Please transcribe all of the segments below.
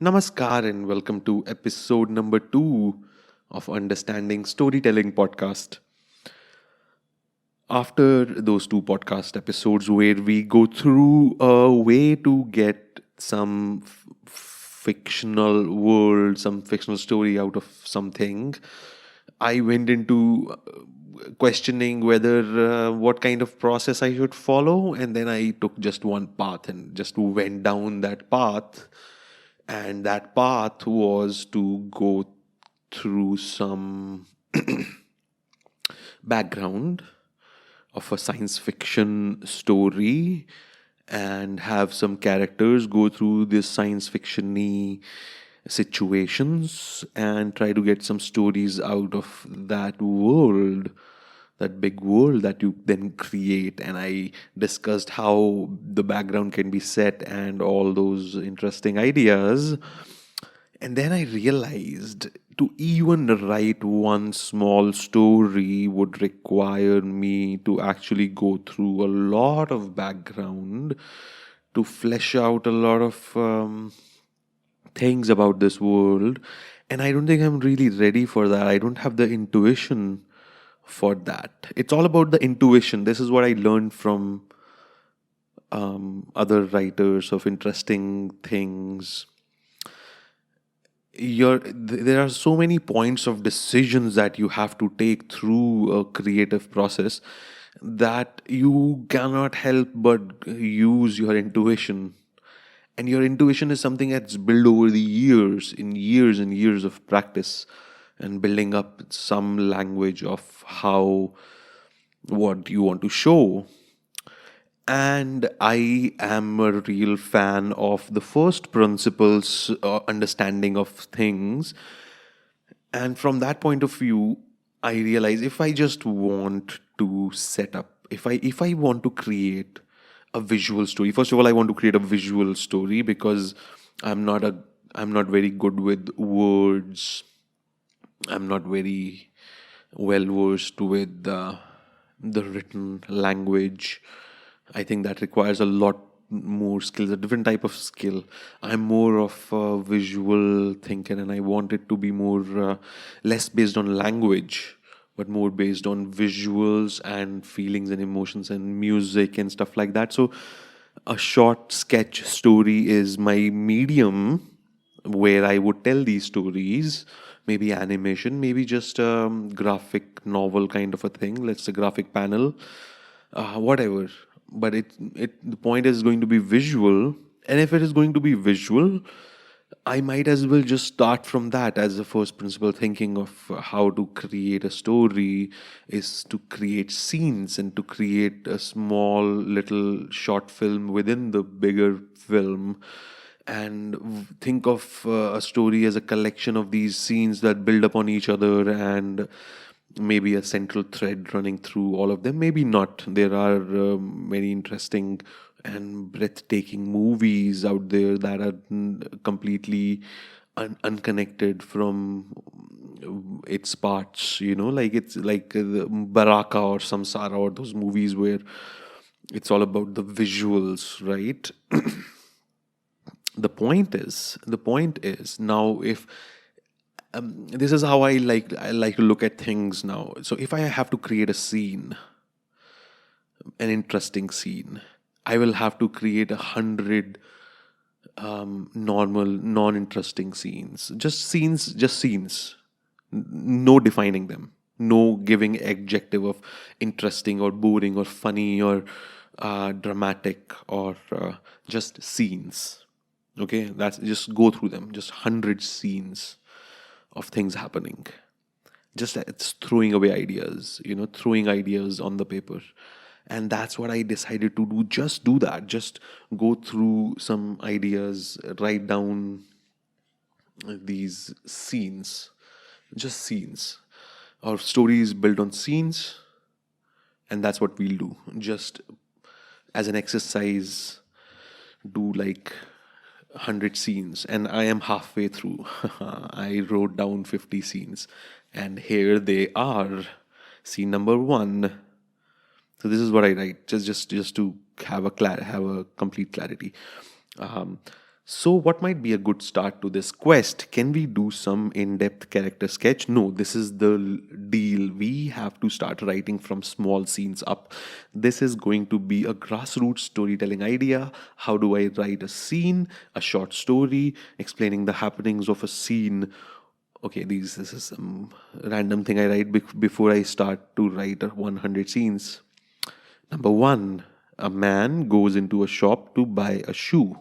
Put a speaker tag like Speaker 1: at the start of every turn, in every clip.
Speaker 1: Namaskar and welcome to episode number 2 of Understanding Storytelling podcast. After those two podcast episodes, where we go through a way to get some fictional world, some fictional story out of something, I went into questioning whether what kind of process I should follow, and then I took just one path and just went down that path. And that path was to go through some background of a science fiction story and have some characters go through this science fiction-y situations and try to get some stories out of that world, that big world that you then create. And I discussed how the background can be set and all those interesting ideas. And then I realized to even write one small story would require me to actually go through a lot of background to flesh out a lot of things about this world. And I don't think I'm really ready for that. I don't have the intuition for that. It's all about the intuition. This is what I learned from other writers of interesting things. There are so many points of decisions that you have to take through a creative process that you cannot help but use your intuition. And your intuition is something that's built over the years, in years and years of practice and building up some language of how what you want to show. And I am a real fan of the first principles understanding of things. And from that point of view, I realize if I just want to set up, if I want to create a visual story, first of all, I want to create a visual story because I'm not a I'm not very good with words. I'm not very well versed with the written language. I think that requires a lot more skills, a different type of skill. I'm more of a visual thinker, and I want it to be more less based on language, but more based on visuals and feelings and emotions and music and stuff like that. So, a short sketch story is my medium where I would tell these stories. Maybe animation, maybe just a graphic novel kind of a thing. Let's say graphic panel, whatever. But the point is going to be visual, and if it is going to be visual, I might as well just start from that as the first principle. Thinking of how to create a story is to create scenes and to create a small little short film within the bigger film, and think of a story as a collection of these scenes that build upon each other, and maybe a central thread running through all of them. Maybe not. There are many interesting and breathtaking movies out there that are completely unconnected from its parts. Like it's like the Baraka or Samsara or those movies where it's all about the visuals, right? The point is now, if this is how I like to look at things now. So if I have to create a scene, an interesting scene, I will have to create 100 normal, non-interesting scenes. Just scenes. No defining them. No giving adjective of interesting or boring or funny or dramatic or just scenes. Okay, that's just go through them. Just 100 scenes of things happening. Just it's throwing away ideas, throwing ideas on the paper. And that's what I decided to do. Just do that. Just go through some ideas, write down these scenes, just scenes. Our story is built on scenes, and that's what we'll do. Just as an exercise, do like 100 scenes, and I am halfway through. I wrote down 50 scenes, and here they are. Scene number 1. So this is what I write, just to have a complete clarity. um, So, what might be a good start to this quest? Can we do some in depth character sketch? No, this is the deal. We have to start writing from small scenes up. This is going to be a grassroots storytelling idea. How do I write a scene, a short story, explaining the happenings of a scene? Okay, this is some random thing I write before I start to write 100 scenes. Number one, a man goes into a shop to buy a shoe.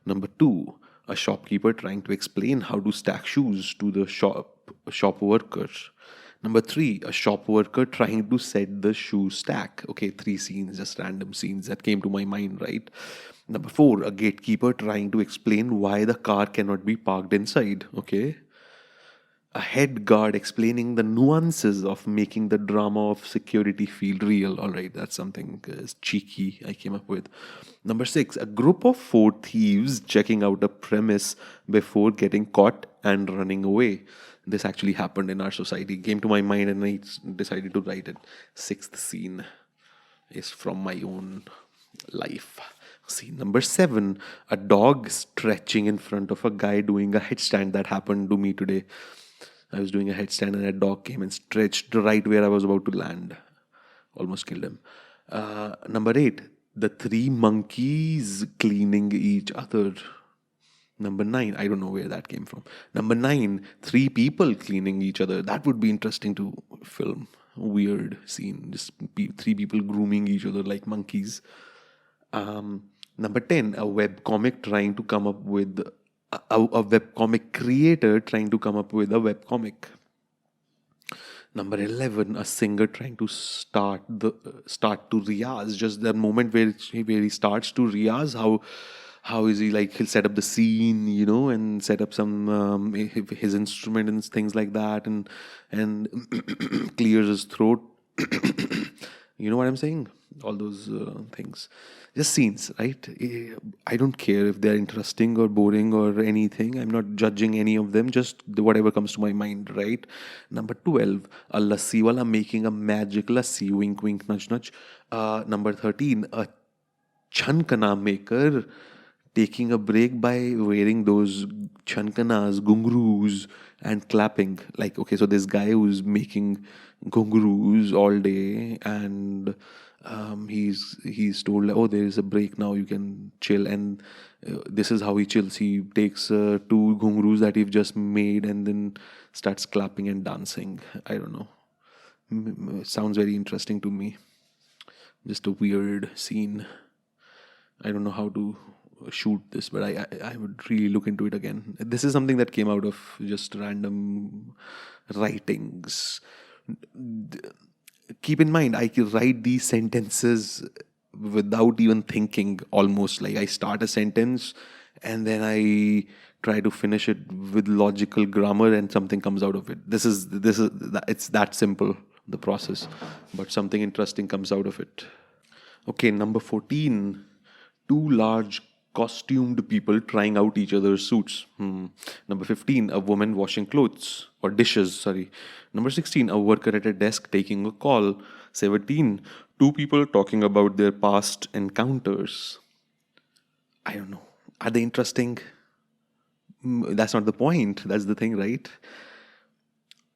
Speaker 1: Number two, a shopkeeper trying to explain how to stack shoes to the shop worker. Number three, a shop worker trying to set the shoe stack. Okay, three scenes, just random scenes that came to my mind, right? Number four, a gatekeeper trying to explain why the car cannot be parked inside. Okay, a head guard explaining the nuances of making the drama of security feel real. All right, that's something cheeky I came up with. Number six, a group of four thieves checking out a premise before getting caught and running away. This actually happened in our society. Came to my mind and I decided to write it. Sixth scene is from my own life. Scene number seven, a dog stretching in front of a guy doing a headstand. That happened to me today. I was doing a headstand and a dog came and stretched right where I was about to land. Almost killed him. Number eight, the three monkeys cleaning each other. Number nine, I don't know where that came from. Number nine, three people cleaning each other. That would be interesting to film. Weird scene. Just three people grooming each other like monkeys. Number 10, a web comic trying to come up with a web comic creator trying to come up with a web comic. Number 11, a singer trying to start to riyaz. Just that moment where he starts to riyaz. How is he, like, he'll set up the scene, and set up some his instrument and things like that, and clears his throat. You know what I'm saying? All those things. Just scenes, right? I don't care if they're interesting or boring or anything. I'm not judging any of them, just whatever comes to my mind, right? Number 12, a lassi wala making a magic lassi, wink, wink, nudge, nudge. Number 13, a chankana maker taking a break by wearing those chankanas, gungroos, and clapping. Like, okay, so this guy who's making gungroos all day, and he's told, oh, there is a break now, you can chill, and this is how he chills. He takes two gungroos that he've just made and then starts clapping and dancing. I don't know. It sounds very interesting to me. Just a weird scene. I don't know how to shoot this, but I would really look into it again. This is something that came out of just random writings. Keep in mind, I can write these sentences without even thinking, almost. Like, I start a sentence and then I try to finish it with logical grammar and something comes out of it. It's that simple, the process, but something interesting comes out of it. Okay, number 14, two large costumed people trying out each other's suits. Number 15, a woman washing clothes or dishes, sorry. Number 16, a worker at a desk taking a call. 17, two people talking about their past encounters. I don't know. Are they interesting? That's not the point. That's the thing, right?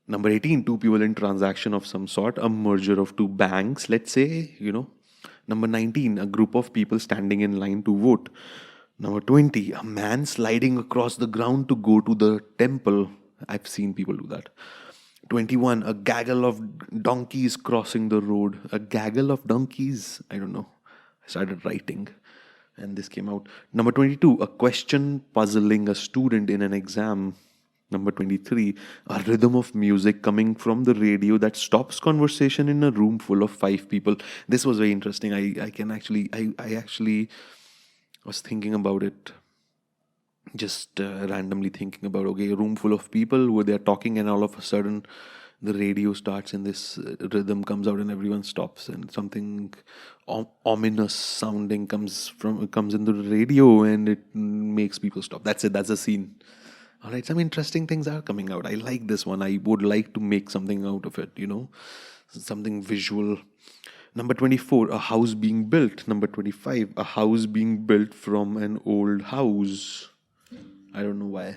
Speaker 1: Number 18, two people in transaction of some sort, a merger of two banks, let's say. Number 19, a group of people standing in line to vote. Number 20, a man sliding across the ground to go to the temple. I've seen people do that. 21, a gaggle of donkeys crossing the road. A gaggle of donkeys? I don't know. I started writing and this came out. Number 22, a question puzzling a student in an exam. Number 23, a rhythm of music coming from the radio that stops conversation in a room full of five people. This was very interesting. I actually was thinking about it, just randomly thinking about, okay, a room full of people where they're talking and all of a sudden the radio starts and this rhythm comes out and everyone stops and something ominous sounding comes in the radio and it makes people stop. That's it. That's the scene. All right, some interesting things are coming out. I like this one. I would like to make something out of it, something visual. Number 24, a house being built. Number 25, a house being built from an old house. I don't know why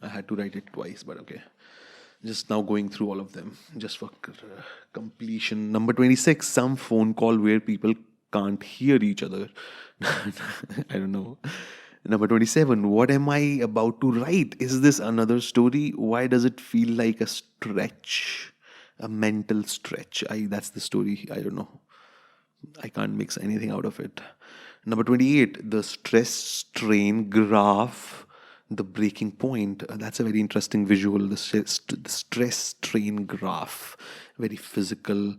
Speaker 1: I had to write it twice, but okay. Just now going through all of them just for completion. Number 26, some phone call where people can't hear each other. I don't know. Number 27, what am I about to write? Is this another story? Why does it feel like a stretch? A mental stretch. That's the story. I don't know. I can't mix anything out of it. Number 28, the stress strain graph, the breaking point. That's a very interesting visual. The stress strain graph, very physical.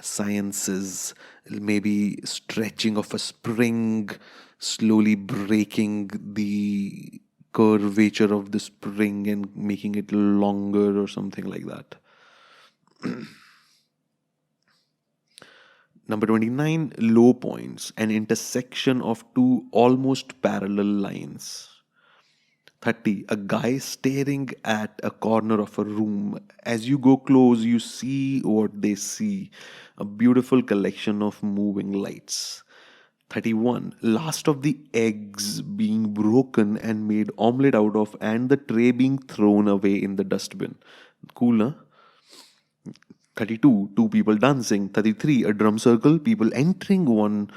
Speaker 1: Sciences, maybe stretching of a spring, slowly breaking the curvature of the spring and making it longer or something like that. Number 29, low points, an intersection of two almost parallel lines. 30, a guy staring at a corner of a room. As you go close, you see what they see, a beautiful collection of moving lights. 31, last of the eggs being broken and made omelette out of, and the tray being thrown away in the dustbin. Cool, huh? 32, two people dancing. 33, a drum circle, people entering one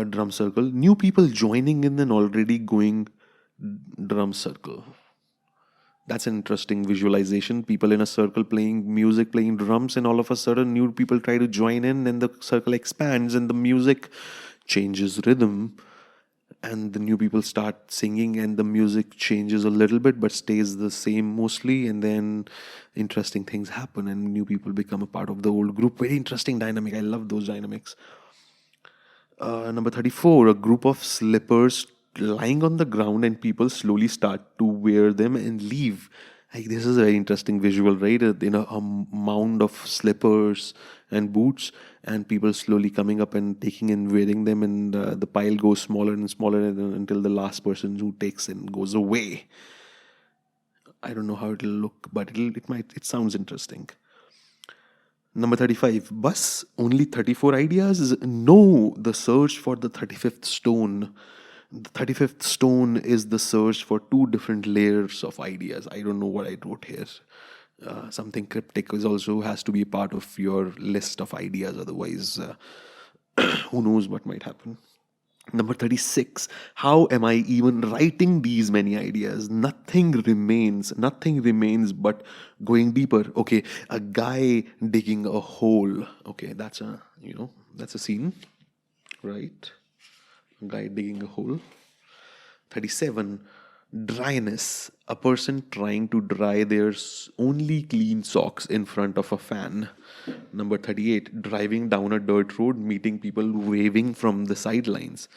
Speaker 1: drum circle, new people joining in an already going drum circle. That's an interesting visualization. People in a circle playing music, playing drums, and all of a sudden, new people try to join in, and the circle expands, and the music changes rhythm, and the new people start singing, and the music changes a little bit but stays the same mostly, and then interesting things happen, and new people become a part of the old group. Very interesting dynamic. I love those dynamics. Number 34, a group of slippers lying on the ground and people slowly start to wear them and leave. Like, this is a very interesting visual, right? A mound of slippers and boots, and people slowly coming up and taking and wearing them, and the pile goes smaller and smaller until the last person who takes and goes away. I don't know how it'll look, but it sounds interesting. Number 35, bus, only 34 ideas? No, the search for the 35th stone. The 35th stone is the search for two different layers of ideas. I don't know what I wrote here. Something cryptic is also has to be a part of your list of ideas. Otherwise, who knows what might happen. Number 36, how am I even writing these many ideas? Nothing remains but going deeper. Okay, a guy digging a hole. Okay, that's a scene, right? A guy digging a hole. 37, dryness, a person trying to dry their only clean socks in front of a fan. Number 38, driving down a dirt road, meeting people waving from the sidelines.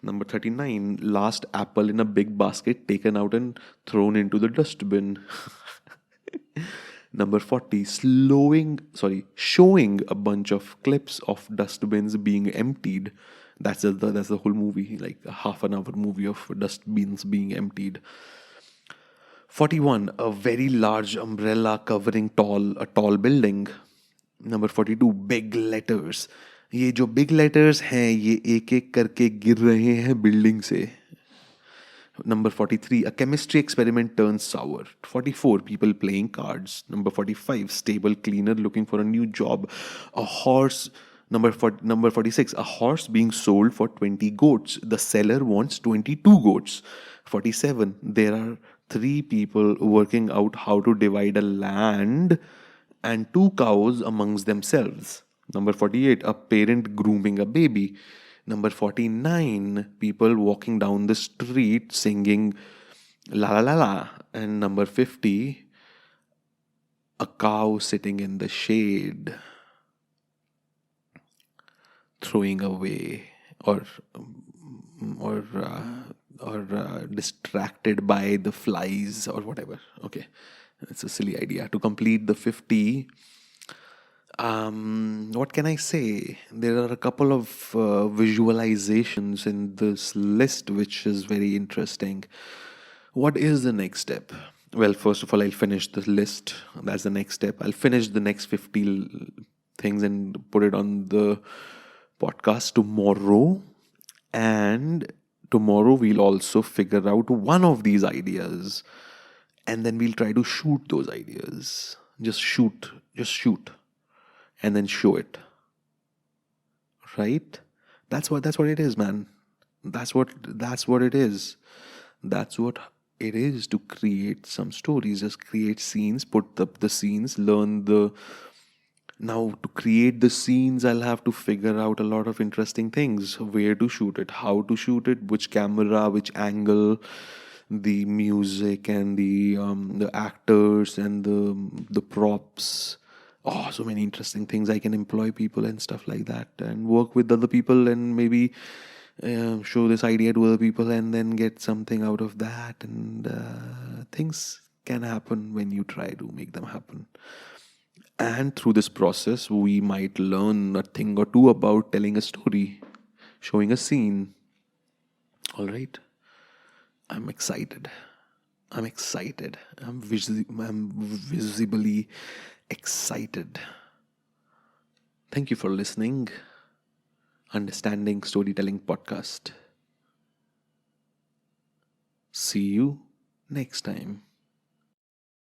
Speaker 1: Number 39, last apple in a big basket taken out and thrown into the dustbin. Number 40, showing a bunch of clips of dustbins being emptied. That's the whole movie, like a half an hour movie of dustbins being emptied. 41, a very large umbrella covering a tall building. Number 42, big letters. ये जो big letters हैं ये एक एक करके गिर रहे हैं बिल्डिंग से. Number 43, a chemistry experiment turns sour. 44, people playing cards. Number 45, stable cleaner looking for a new job. A horse. Number 46, a horse being sold for 20 goats. The seller wants 22 goats. 47, there are 3 people working out how to divide a land and 2 cows amongst themselves. Number 48, a parent grooming a baby. Number 49, people walking down the street singing la la la la. And number 50, a cow sitting in the shade, throwing away or distracted by the flies or whatever. Okay, it's a silly idea. To complete the 50, what can I say? There are a couple of visualizations in this list which is very interesting. What is the next step? Well, first of all, I'll finish the list. That's the next step. I'll finish the next 50 things and put it on the podcast tomorrow. And tomorrow we'll also figure out one of these ideas, and then we'll try to shoot those ideas. Just shoot, and then show it. Right? That's what it is, man. That's what it is. That's what it is to create some stories. Just create scenes, put up the scenes, learn the. Now, to create the scenes, I'll have to figure out a lot of interesting things: where to shoot it, how to shoot it, which camera, which angle, the music, and the actors, and the props. Oh, so many interesting things. I can employ people and stuff like that, and work with other people, and maybe show this idea to other people, and then get something out of that. And things can happen when you try to make them happen. And through this process, we might learn a thing or two about telling a story, showing a scene. All right. I'm excited. I'm excited. I'm visibly excited. Thank you for listening. Understanding Storytelling Podcast. See you next time.